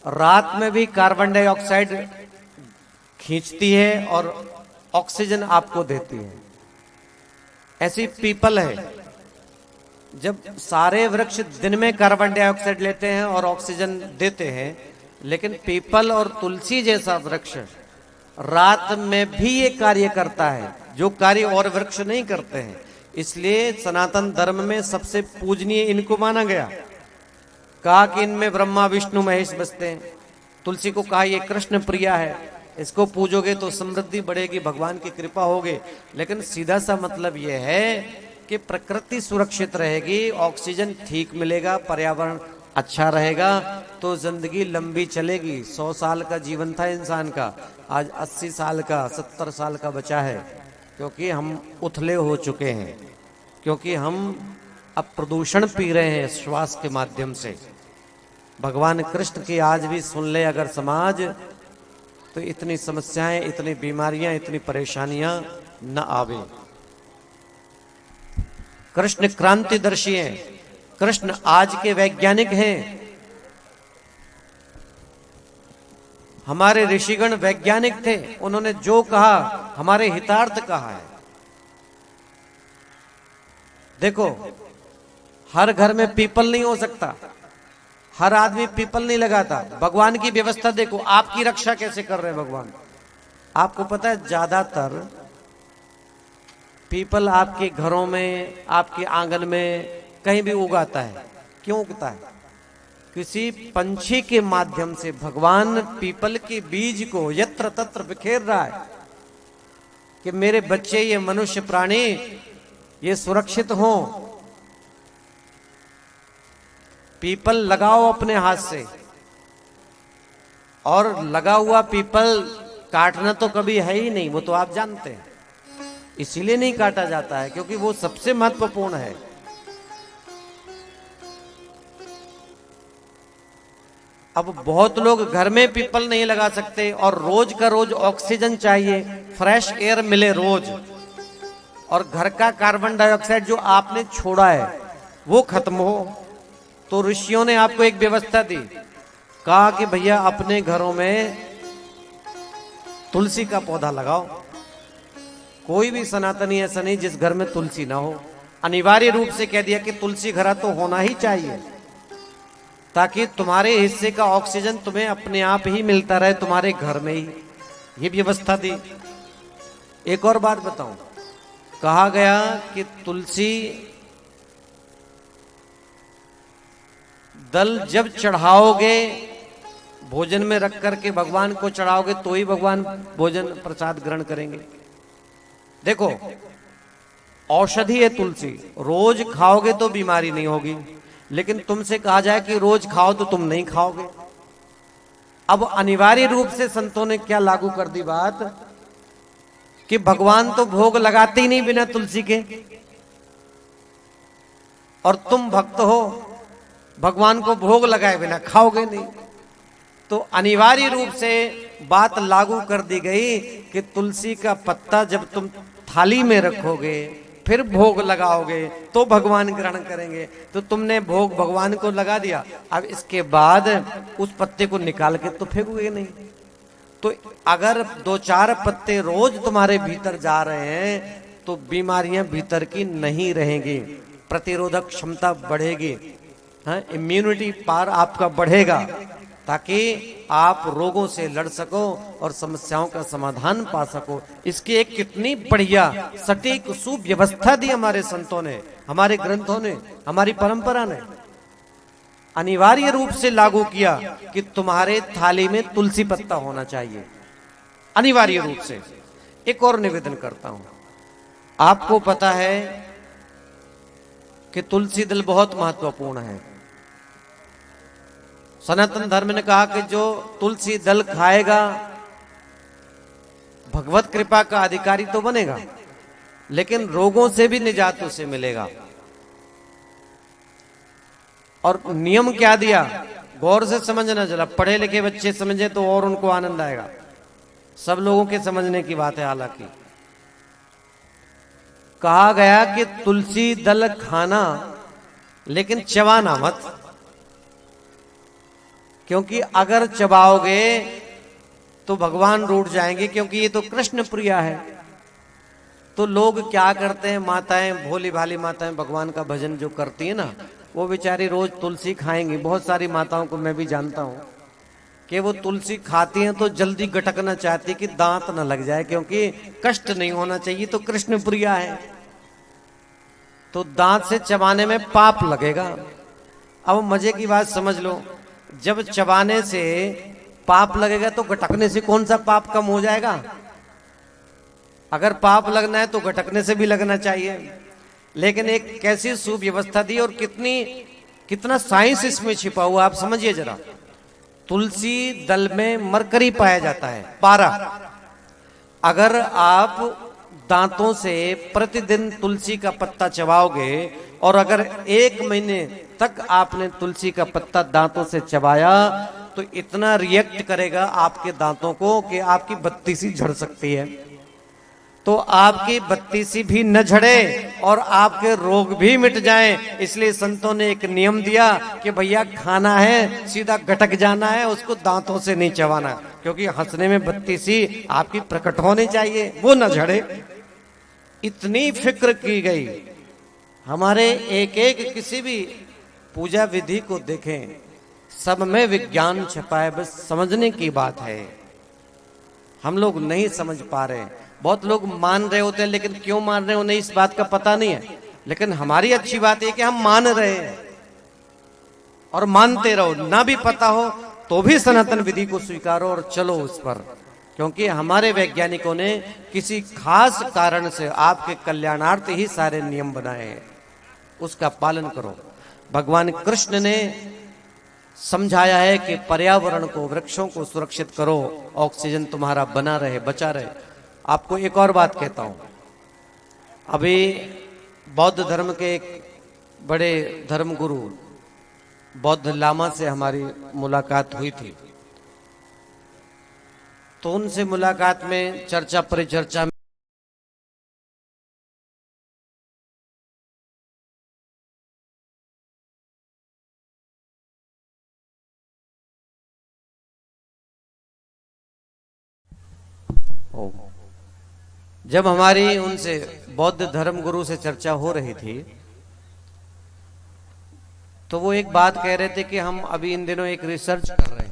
रात में भी कार्बन डाइऑक्साइड खींचती है और ऑक्सीजन आपको देती है। ऐसी पीपल है, जब सारे वृक्ष दिन में कार्बन डाइऑक्साइड लेते हैं और ऑक्सीजन देते हैं, लेकिन पीपल और तुलसी जैसा वृक्ष रात में भी ये कार्य करता है, जो कार्य और वृक्ष नहीं करते हैं। इसलिए सनातन धर्म में सबसे पूजनीय इनको माना गया। कहा कि इनमें ब्रह्मा विष्णु महेश बसते हैं। तुलसी को कहा ये कृष्ण प्रिया है, इसको पूजोगे तो समृद्धि बढ़ेगी, भगवान की कृपा होगी। लेकिन सीधा सा मतलब यह है कि प्रकृति सुरक्षित रहेगी, ऑक्सीजन ठीक मिलेगा, पर्यावरण अच्छा रहेगा, तो जिंदगी लंबी चलेगी। 100 साल का जीवन था इंसान का, आज 80 साल का 70 साल का बचा है, क्योंकि हम उथले हो चुके हैं, क्योंकि हम अब प्रदूषण पी रहे हैं श्वास के माध्यम से। भगवान कृष्ण की आज भी सुन ले अगर समाज, तो इतनी समस्याएं, इतनी बीमारियां, इतनी परेशानियां न आवे। कृष्ण क्रांतिदर्शी हैं, कृष्ण आज के वैज्ञानिक हैं। हमारे ऋषिगण वैज्ञानिक थे, उन्होंने जो कहा हमारे हितार्थ कहा है। देखो, हर घर में पीपल नहीं हो सकता, हर आदमी पीपल नहीं लगाता। भगवान की व्यवस्था देखो, आपकी रक्षा कैसे कर रहे हैं भगवान। आपको पता है ज्यादातर पीपल आपके घरों में, आपके आंगन में कहीं भी उगाता है। क्यों उगता है? किसी पंछी के माध्यम से भगवान पीपल के बीज को यत्र तत्र बिखेर रहा है कि मेरे बच्चे, ये मनुष्य प्राणी, ये सुरक्षित हों। पीपल लगाओ अपने हाथ से, और लगा हुआ पीपल काटना तो कभी है ही नहीं, वो तो आप जानते हैं। इसीलिए नहीं काटा जाता है क्योंकि वो सबसे महत्वपूर्ण है। अब बहुत लोग घर में पीपल नहीं लगा सकते, और रोज का रोज ऑक्सीजन चाहिए, फ्रेश एयर मिले रोज, और घर का कार्बन डाइऑक्साइड जो आपने छोड़ा है वो खत्म हो। तो ऋषियों ने आपको एक व्यवस्था दी, कहा कि भैया अपने घरों में तुलसी का पौधा लगाओ। कोई भी सनातनी ऐसा नहीं जिस घर में तुलसी ना हो। अनिवार्य रूप से कह दिया कि तुलसी घर तो होना ही चाहिए, ताकि तुम्हारे हिस्से का ऑक्सीजन तुम्हें अपने आप ही मिलता रहे, तुम्हारे घर में ही। ये व्यवस्था दी। एक और बात बताऊं, कहा गया कि तुलसी दल जब चढ़ाओगे, भोजन में रख करके भगवान को चढ़ाओगे, तो ही भगवान भोजन प्रसाद ग्रहण करेंगे। देखो, औषधि है तुलसी, रोज खाओगे तो बीमारी नहीं होगी, लेकिन तुमसे कहा जाए कि रोज खाओ तो तुम नहीं खाओगे। अब अनिवार्य रूप से संतों ने क्या लागू कर दी बात कि भगवान तो भोग लगाते ही नहीं बिना तुलसी के, और तुम भक्त हो, भगवान को भोग लगाए बिना खाओगे नहीं। तो अनिवार्य रूप से बात लागू कर दी गई कि तुलसी का पत्ता जब तुम थाली में रखोगे, फिर भोग लगाओगे, तो भगवान ग्रहण करेंगे। तो तुमने भोग भगवान को लगा दिया, अब इसके बाद उस पत्ते को निकाल के तो फेंकोगे नहीं। तो अगर 2-4 पत्ते रोज तुम्हारे भीतर जा रहे हैं, तो बीमारियां भीतर की नहीं रहेंगी, प्रतिरोधक क्षमता बढ़ेगी, हाँ, इम्यूनिटी पावर आपका बढ़ेगा, ताकि आप रोगों से लड़ सको और समस्याओं का समाधान पा सको। इसकी एक कितनी बढ़िया सटीक सुव्यवस्था दी हमारे संतों ने, हमारे ग्रंथों ने, हमारी परंपरा ने। अनिवार्य रूप से लागू किया कि तुम्हारे थाली में तुलसी पत्ता होना चाहिए, अनिवार्य रूप से। एक और निवेदन करता हूं, आपको पता है कि तुलसी दल बहुत महत्वपूर्ण है। सनातन धर्म ने कहा कि जो तुलसी दल खाएगा भगवत कृपा का अधिकारी तो बनेगा, लेकिन रोगों से भी निजात उसे मिलेगा। और नियम क्या दिया, गौर से समझना। चला पढ़े लिखे बच्चे समझे तो और उनको आनंद आएगा, सब लोगों के समझने की बात है। हालांकि कहा गया कि तुलसी दल खाना, लेकिन चबाना मत। क्योंकि अगर चबाओगे तो भगवान रूठ जाएंगे, क्योंकि ये तो कृष्ण प्रिया है। तो लोग क्या करते हैं, माताएं, भोली भाली माताएं भगवान का भजन जो करती है ना, वो बेचारी रोज तुलसी खाएंगी। बहुत सारी माताओं को मैं भी जानता हूं कि वो तुलसी खाती हैं तो जल्दी गटकना चाहती कि दांत ना लग जाए, क्योंकि कष्ट नहीं होना चाहिए, तो कृष्ण प्रिया है, तो दांत से चबाने में पाप लगेगा। अब मजे की बात समझ लो, जब चबाने से पाप लगेगा तो गटकने से कौन सा पाप कम हो जाएगा? अगर पाप लगना है तो गटकने से भी लगना चाहिए। लेकिन एक कैसी सुव्यवस्था दी, और कितना साइंस इसमें छिपा हुआ, आप समझिए जरा। तुलसी दल में मरकरी पाया जाता है, पारा। अगर आप दांतों से प्रतिदिन तुलसी का पत्ता चबाओगे, और अगर 1 महीने तक आपने तुलसी का पत्ता दांतों से चबाया, तो इतना रिएक्ट करेगा आपके दांतों को कि आपकी बत्तीसी झड़ सकती है। तो आपकी बत्तीसी भी न झड़े और आपके रोग भी मिट जाएं, इसलिए संतों ने एक नियम दिया कि भैया खाना है सीधा गटक जाना है, उसको दांतों से नहीं चबाना, क्योंकि हंसने में बत्तीसी आपकी प्रकट होनी चाहिए, वो न झड़े। इतनी फिक्र की गई। हमारे एक एक किसी भी पूजा विधि को देखें, सब में विज्ञान छपा है, बस समझने की बात है। हम लोग नहीं समझ पा रहे। बहुत लोग मान रहे होते हैं, लेकिन क्यों मान रहे हो उन्हें इस बात का पता नहीं है। लेकिन हमारी अच्छी बात है कि हम मान रहे हैं, और मानते रहो। ना भी पता हो तो भी सनातन विधि को स्वीकारो और चलो उस पर, क्योंकि हमारे वैज्ञानिकों ने किसी खास कारण से आपके कल्याणार्थ ही सारे नियम बनाए हैं, उसका पालन करो। भगवान कृष्ण ने समझाया है कि पर्यावरण को, वृक्षों को सुरक्षित करो, ऑक्सीजन तुम्हारा बना रहे, बचा रहे। आपको एक और बात कहता हूं, अभी बौद्ध धर्म के एक बड़े धर्म गुरु बौद्ध लामा से हमारी मुलाकात हुई थी। तो उनसे मुलाकात में चर्चा परिचर्चा में जब हमारी उनसे बौद्ध धर्म गुरु से चर्चा हो रही थी, तो वो एक बात कह रहे थे कि हम अभी इन दिनों एक रिसर्च कर रहे हैं।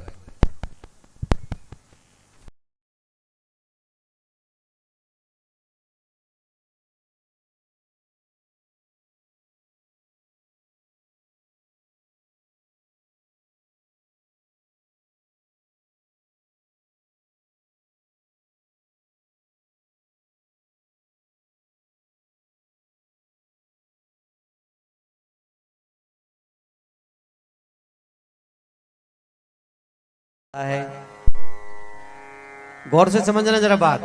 है, गौर से समझना जरा बात।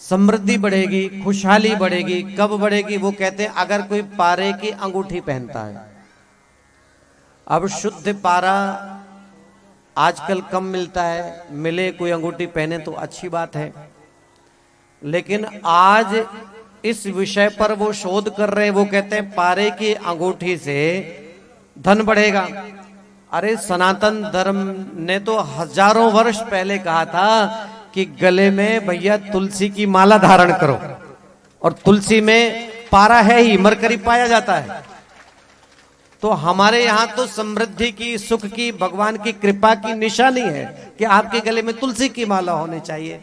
समृद्धि बढ़ेगी, खुशहाली बढ़ेगी। कब बढ़ेगी? वो कहते हैं अगर कोई पारे की अंगूठी पहनता है। अब शुद्ध पारा आजकल कम मिलता है, मिले कोई अंगूठी पहने तो अच्छी बात है। लेकिन आज इस विषय पर वो शोध कर रहे हैं। वो कहते हैं पारे की अंगूठी से धन बढ़ेगा। अरे सनातन धर्म ने तो हजारों वर्ष पहले कहा था कि गले में भैया तुलसी की माला धारण करो, और तुलसी में पारा है ही, मरकरी पाया जाता है। तो हमारे यहां तो समृद्धि की, सुख की, भगवान की कृपा की निशानी है कि आपके गले में तुलसी की माला होनी चाहिए।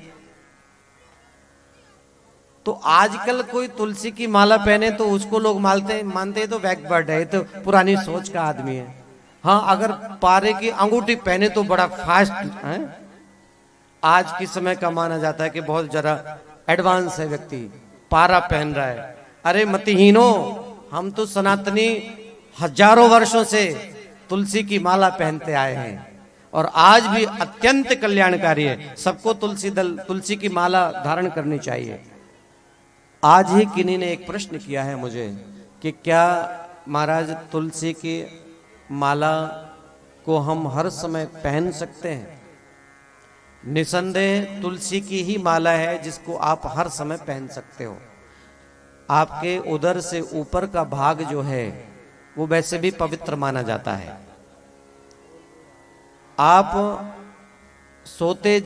तो आजकल कोई तुलसी की माला पहने तो उसको लोग मानते हैं तो बैकवर्ड है, तो पुरानी सोच का आदमी है। हाँ, अगर पारे की अंगूठी पहने तो बड़ा फास्ट है। आज के समय का माना जाता है कि बहुत जरा एडवांस है व्यक्ति, पारा पहन रहा है। अरे मतिहीनो, हम तो सनातनी हजारों वर्षों से तुलसी की माला पहनते आए हैं, और आज भी अत्यंत कल्याणकारी है। सबको तुलसी की माला धारण करनी चाहिए। आज ही किन्हीं ने एक प्रश्न किया है मुझे कि क्या महाराज तुलसी की माला को हम हर समय पहन सकते हैं? निसंदेह तुलसी की ही माला है जिसको आप हर समय पहन सकते हो। आपके उदर से ऊपर का भाग जो है वो वैसे भी पवित्र माना जाता है। आप सोते